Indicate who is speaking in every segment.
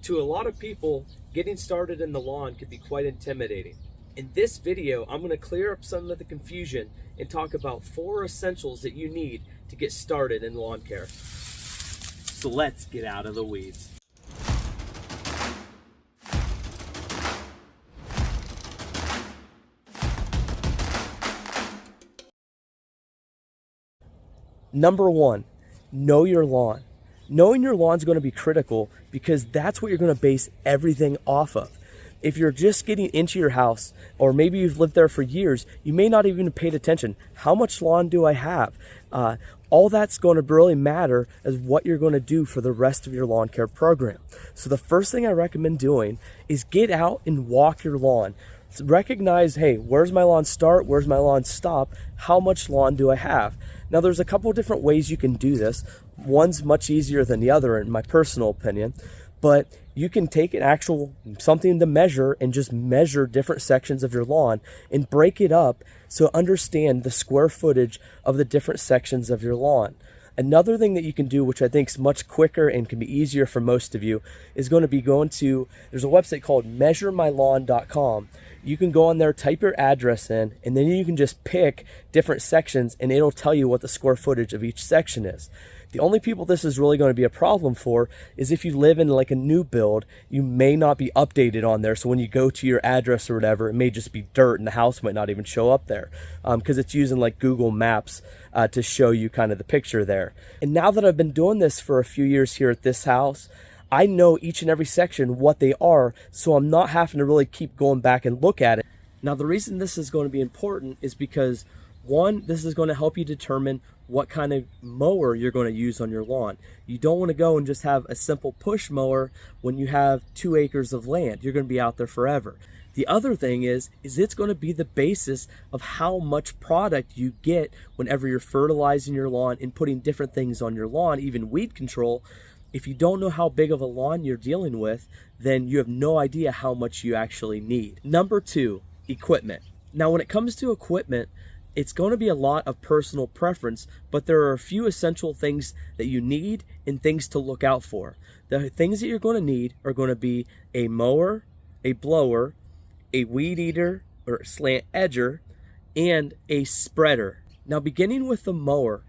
Speaker 1: To a lot of people, getting started in the lawn can be quite intimidating. In this video, I'm going to clear up some of the confusion and talk about 4 essentials that you need to get started in lawn care. So let's get out of the weeds. Number 1, know your lawn. Knowing your lawn is going to be critical because that's what you're going to base everything off of. If you're just getting into your house, or maybe you've lived there for years, you may not even have paid attention. How much lawn do I have? All that's going to really matter is what you're going to do for the rest of your lawn care program. So the first thing I recommend doing is get out and walk your lawn. So recognize, hey, where's my lawn start? Where's my lawn stop? How much lawn do I have? Now there's a couple different ways you can do this. One's much easier than the other in my personal opinion, but you can take an actual something to measure and just measure different sections of your lawn and break it up so understand the square footage of the different sections of your lawn. Another thing that you can do, which I think is much quicker and can be easier for most of you, is going to be there's a website called measuremylawn.com. You can go on there, type your address in, and then you can just pick different sections and it'll tell you what the square footage of each section is. The only people this is really going to be a problem for is if you live in like a new build, you may not be updated on there. So when you go to your address or whatever, it may just be dirt and the house might not even show up there because it's using like Google Maps to show you kind of the picture there. And now that I've been doing this for a few years here at this house, I know each and every section what they are, so I'm not having to really keep going back and look at it. Now the reason this is going to be important is because one, this is going to help you determine what kind of mower you're going to use on your lawn. You don't want to go and just have a simple push mower when you have 2 acres of land. You're going to be out there forever. The other thing is it's going to be the basis of how much product you get whenever you're fertilizing your lawn and putting different things on your lawn, even weed control. If you don't know how big of a lawn you're dealing with, then you have no idea how much you actually need. Number 2, equipment. Now when it comes to equipment, it's going to be a lot of personal preference, but there are a few essential things that you need and things to look out for. The things that you're going to need are going to be a mower, a blower, a weed eater or slant edger, and a spreader. Now beginning with the mower,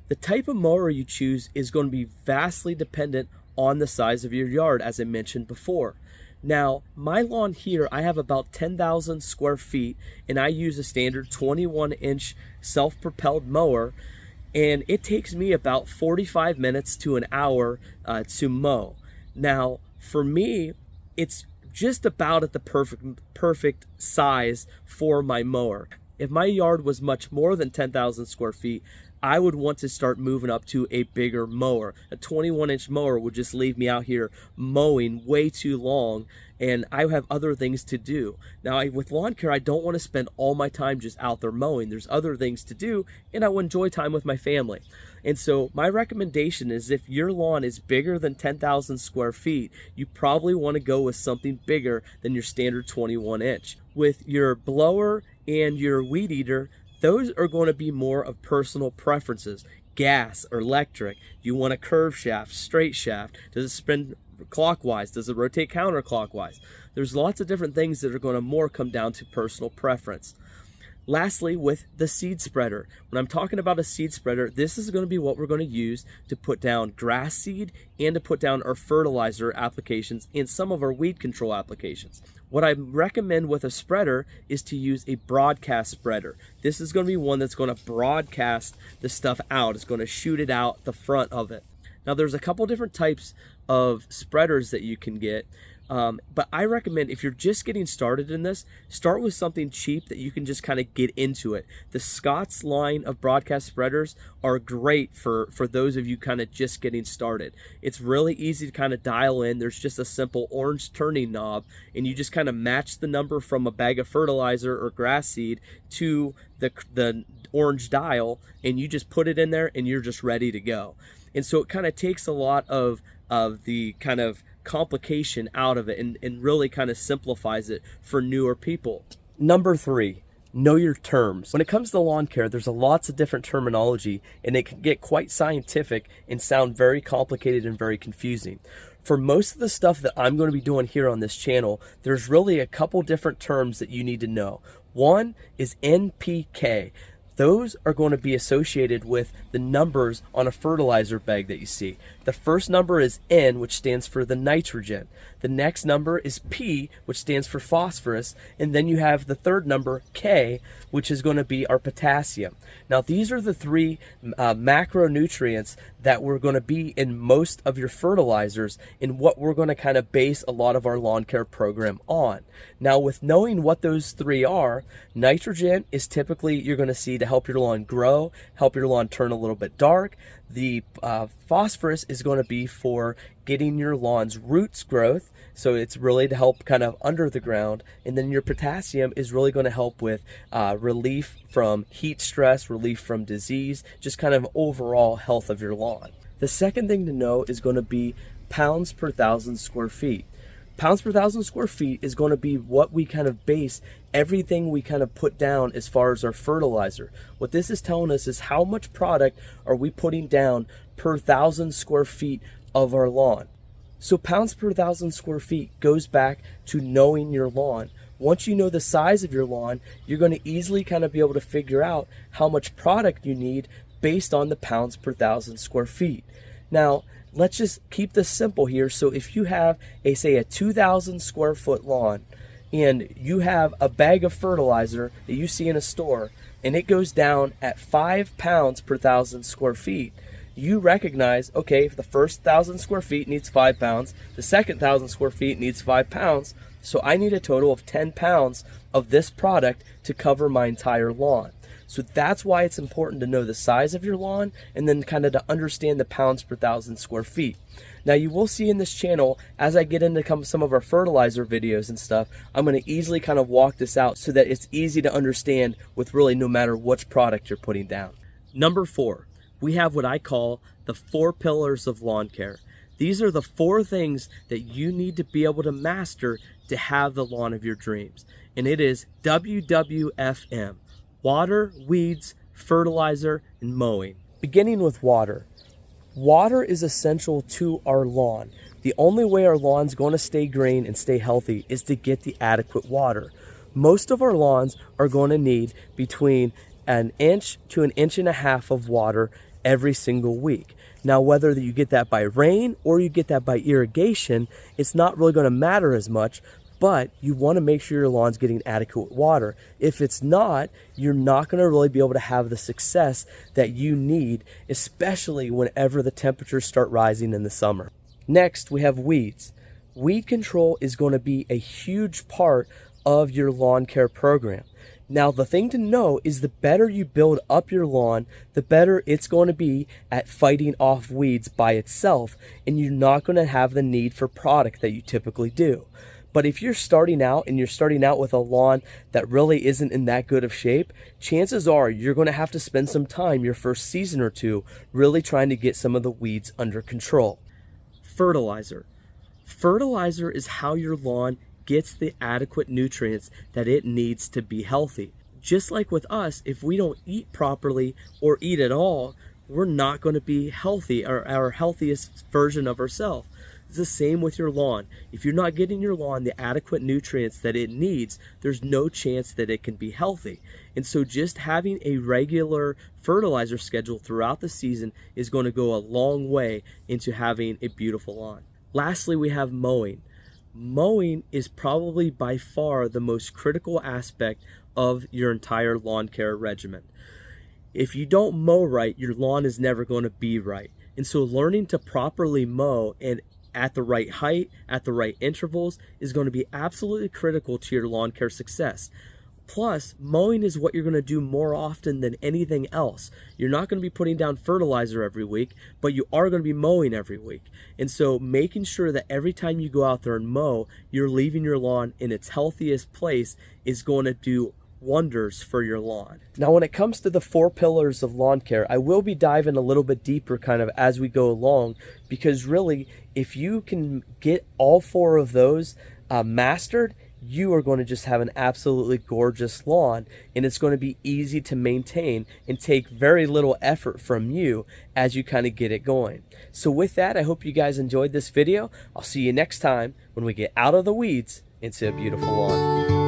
Speaker 1: the type of mower you choose is going to be vastly dependent on the size of your yard, as I mentioned before. Now, my lawn here, I have about 10,000 square feet, and I use a standard 21-inch self-propelled mower, and it takes me about 45 minutes to an hour to mow. Now, for me, it's just about at the perfect size for my mower. If my yard was much more than 10,000 square feet, I would want to start moving up to a bigger mower. A 21-inch mower would just leave me out here mowing way too long, and I have other things to do. Now, with lawn care, I don't want to spend all my time just out there mowing. There's other things to do, and I will enjoy time with my family. And so my recommendation is if your lawn is bigger than 10,000 square feet, you probably want to go with something bigger than your standard 21-inch. With your blower and your weed eater, those are going to be more of personal preferences. Gas or electric. Do you want a curved shaft, straight shaft? Does it spin clockwise? Does it rotate counterclockwise? There's lots of different things that are going to more come down to personal preference. Lastly, with the seed spreader. When I'm talking about a seed spreader, this is going to be what we're going to use to put down grass seed and to put down our fertilizer applications and some of our weed control applications. What I recommend with a spreader is to use a broadcast spreader. This is going to be one that's going to broadcast the stuff out. It's going to shoot it out the front of it. Now there's a couple different types of spreaders that you can get. But I recommend if you're just getting started in this, start with something cheap that you can just kind of get into it. The Scott's line of broadcast spreaders are great for those of you kind of just getting started. It's really easy to kind of dial in. There's just a simple orange turning knob, and you just kind of match the number from a bag of fertilizer or grass seed to the orange dial, and you just put it in there and you're just ready to go. And so it kind of takes a lot of the kind of complication out of it and really kind of simplifies it for newer people. Number 3, know your terms. When it comes to lawn care, there's lots of different terminology, and it can get quite scientific and sound very complicated and very confusing. For most of the stuff that I'm going to be doing here on this channel, there's really a couple different terms that you need to know. One is NPK. Those are going to be associated with the numbers on a fertilizer bag that you see. The first number is N, which stands for the nitrogen. The next number is P, which stands for phosphorus. And then you have the third number, K, which is going to be our potassium. Now, these are the three macronutrients that we're going to be in most of your fertilizers and what we're going to kind of base a lot of our lawn care program on. Now, with knowing what those three are, nitrogen is typically you're going to see to help your lawn grow, help your lawn turn a little bit dark. The phosphorus is going to be for getting your lawn's roots growth, so it's really to help kind of under the ground. And then your potassium is really going to help with relief from heat stress, relief from disease, just kind of overall health of your lawn. The second thing to know is going to be pounds per 1,000 square feet. Pounds per 1,000 square feet is going to be what we kind of base everything we kind of put down as far as our fertilizer. What this is telling us is how much product are we putting down per 1,000 square feet of our lawn. So pounds per 1,000 square feet goes back to knowing your lawn. Once you know the size of your lawn, you're going to easily kind of be able to figure out how much product you need based on the pounds per 1,000 square feet. Now, let's just keep this simple here. So if you have say a 2,000 square foot lawn and you have a bag of fertilizer that you see in a store and it goes down at 5 pounds per 1,000 square feet, you recognize, okay, if the first 1,000 square feet needs 5 pounds, the second 1,000 square feet needs 5 pounds, so I need a total of 10 pounds of this product to cover my entire lawn. So that's why it's important to know the size of your lawn and then kind of to understand the pounds per 1,000 square feet. Now you will see in this channel, as I get into some of our fertilizer videos and stuff, I'm going to easily kind of walk this out so that it's easy to understand with really no matter which product you're putting down. Number 4, we have what I call the 4 pillars of lawn care. These are the 4 things that you need to be able to master to have the lawn of your dreams. And it is WWFM. Water, weeds, fertilizer, and mowing. Beginning with water. Water is essential to our lawn. The only way our lawn's going to stay green and stay healthy is to get the adequate water. Most of our lawns are going to need between an inch to 1.5 inches of water every single week. Now, whether you get that by rain or you get that by irrigation, it's not really going to matter as much, but you want to make sure your lawn's getting adequate water. If it's not, you're not going to really be able to have the success that you need, especially whenever the temperatures start rising in the summer. Next, we have weeds. Weed control is going to be a huge part of your lawn care program. Now, the thing to know is the better you build up your lawn, the better it's going to be at fighting off weeds by itself, and you're not going to have the need for product that you typically do. But if you're starting out and you're starting out with a lawn that really isn't in that good of shape, chances are you're going to have to spend some time your first season or two really trying to get some of the weeds under control. Fertilizer. Fertilizer is how your lawn gets the adequate nutrients that it needs to be healthy. Just like with us, if we don't eat properly or eat at all, we're not going to be healthy or our healthiest version of ourselves. It's the same with your lawn. If you're not getting your lawn the adequate nutrients that it needs, there's no chance that it can be healthy. And so just having a regular fertilizer schedule throughout the season is going to go a long way into having a beautiful lawn. Lastly, we have mowing. Mowing is probably by far the most critical aspect of your entire lawn care regimen. If you don't mow right, your lawn is never going to be right. And so learning to properly mow and at the right height, at the right intervals is going to be absolutely critical to your lawn care success. Plus, mowing is what you're going to do more often than anything else. You're not going to be putting down fertilizer every week, but you are going to be mowing every week. And so making sure that every time you go out there and mow, you're leaving your lawn in its healthiest place is going to do wonders for your lawn. Now, when it comes to the 4 pillars of lawn care, I will be diving a little bit deeper kind of as we go along, because really, if you can get all 4 of those mastered, you are going to just have an absolutely gorgeous lawn, and it's going to be easy to maintain and take very little effort from you as you kind of get it going. So with that, I hope you guys enjoyed this video. I'll see you next time when we get out of the weeds into a beautiful lawn.